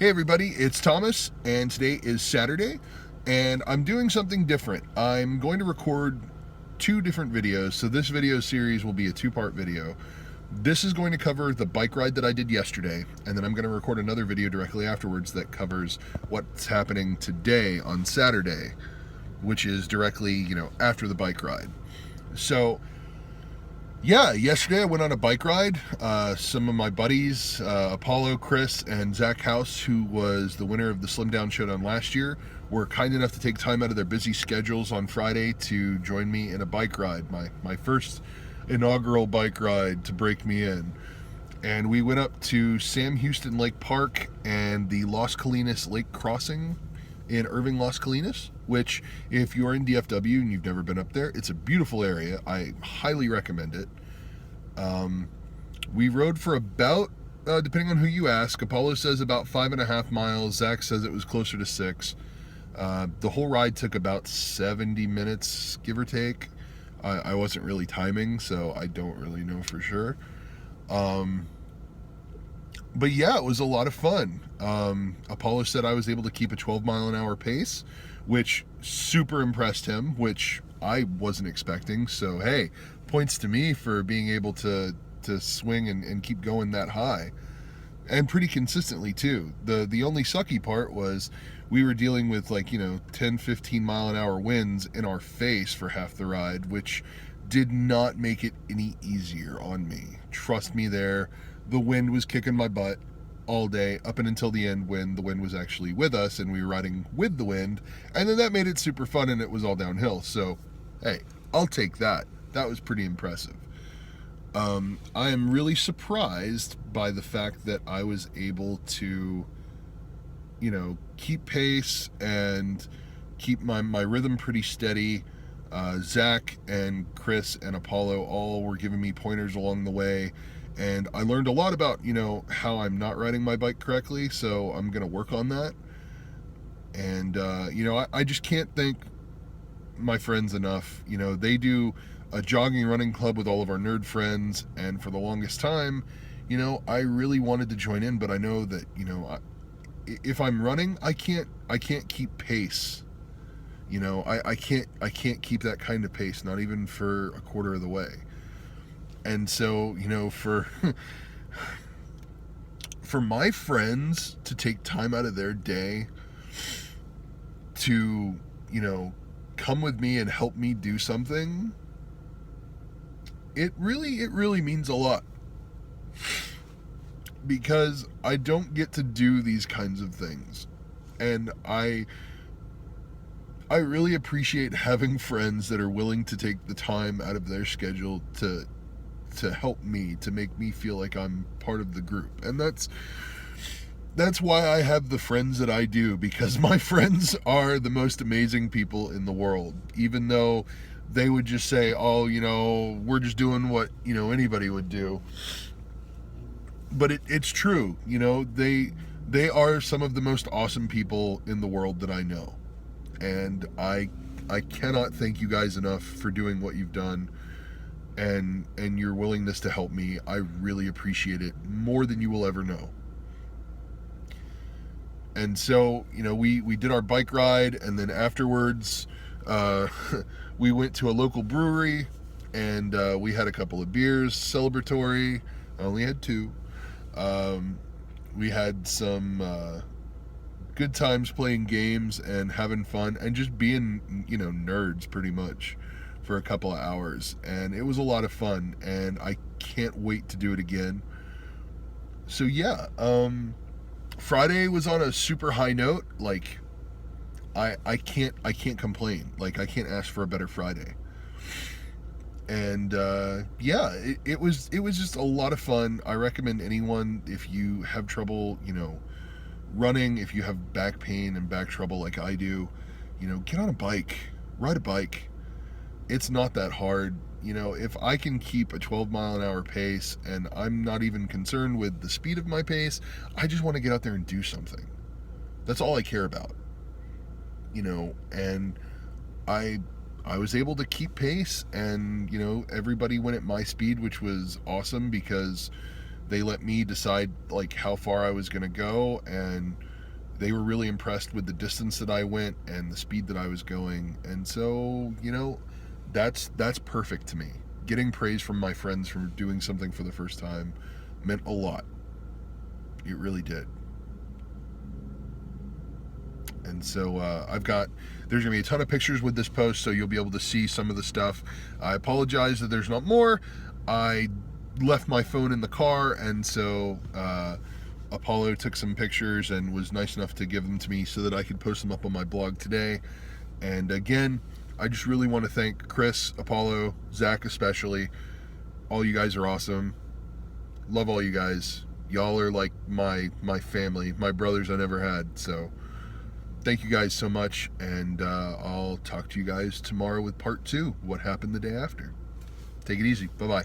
Hey everybody, it's Thomas, and today is Saturday, and I'm doing something different. I'm going to record two different videos, so this video series will be a two-part video. This is going to cover the bike ride that I did yesterday, and then I'm going to record another video directly afterwards that covers what's happening today on Saturday, which is directly, after the bike ride. So, yeah, yesterday I went on a bike ride. Some of my buddies, Apollo, Chris, and Zach House, who was the winner of the Slim Down Showdown last year, were kind enough to take time out of their busy schedules on Friday to join me in a bike ride, my first inaugural bike ride to break me in. And we went up to Sam Houston Lake Park and the Las Colinas Lake Crossing in Irving, Las Colinas, which, if you're in DFW and you've never been up there, it's a beautiful area. I highly recommend it. We rode for about, depending on who you ask, Apollo says about 5.5 miles. Zach says it was closer to 6. The whole ride took about 70 minutes, give or take. I wasn't really timing, so I don't really know for sure. But yeah, it was a lot of fun. Apollo said I was able to keep a 12-mile-an-hour pace, which super impressed him, which I wasn't expecting. So hey, points to me for being able to swing and keep going that high, and pretty consistently too. The only sucky part was we were dealing with 10-15 mile an hour winds in our face for half the ride, which did not make it any easier on me. Trust me there. The wind was kicking my butt all day up and until the end, when the wind was actually with us and we were riding with the wind, and then that made it super fun and it was all downhill. So hey, I'll take that. That was pretty impressive. I am really surprised by the fact that I was able to keep pace and keep my rhythm pretty steady. Zach and Chris and Apollo all were giving me pointers along the way, and I learned a lot about how I'm not riding my bike correctly, so I'm gonna work on that. And I just can't thank my friends enough. They do a jogging running club with all of our nerd friends, and for the longest time, I really wanted to join in, but I know that if I'm running, I can't keep pace. I can't keep that kind of pace, not even for a quarter of the way. And so, for for my friends to take time out of their day to, come with me and help me do something, it really means a lot. Because I don't get to do these kinds of things. And I really appreciate having friends that are willing to take the time out of their schedule to help me, to make me feel like I'm part of the group. And that's why I have the friends that I do, because my friends are the most amazing people in the world. Even though they would just say, oh, we're just doing what, anybody would do. But it's true. They are some of the most awesome people in the world that I know. And I cannot thank you guys enough for doing what you've done, and your willingness to help me. I really appreciate it more than you will ever know. And so, we did our bike ride, and then afterwards, we went to a local brewery, and we had a couple of beers, celebratory. I only had 2. We had some good times playing games and having fun and just being, nerds pretty much for a couple of hours. And it was a lot of fun, and I can't wait to do it again. So yeah, Friday was on a super high note. I can't complain. I can't ask for a better Friday. And yeah, it was just a lot of fun. I recommend anyone, if you have trouble, running, if you have back pain and back trouble like I do, get on a bike, ride a bike. It's not that hard. If I can keep a 12-mile-an-hour pace and I'm not even concerned with the speed of my pace, I just want to get out there and do something. That's all I care about. And I was able to keep pace, and everybody went at my speed, which was awesome because they let me decide how far I was going to go, and they were really impressed with the distance that I went and the speed that I was going. And so, that's perfect to me. Getting praise from my friends for doing something for the first time meant a lot. It really did. And so there's gonna be a ton of pictures with this post, so you'll be able to see some of the stuff. I apologize that there's not more. I left my phone in the car, and so Apollo took some pictures and was nice enough to give them to me so that I could post them up on my blog today. And again, I just really want to thank Chris, Apollo, Zach especially. All you guys are awesome. Love all you guys. Y'all are like my family, my brothers I never had. So thank you guys so much, and I'll talk to you guys tomorrow with part 2, what happened the day after. Take it easy. Bye-bye.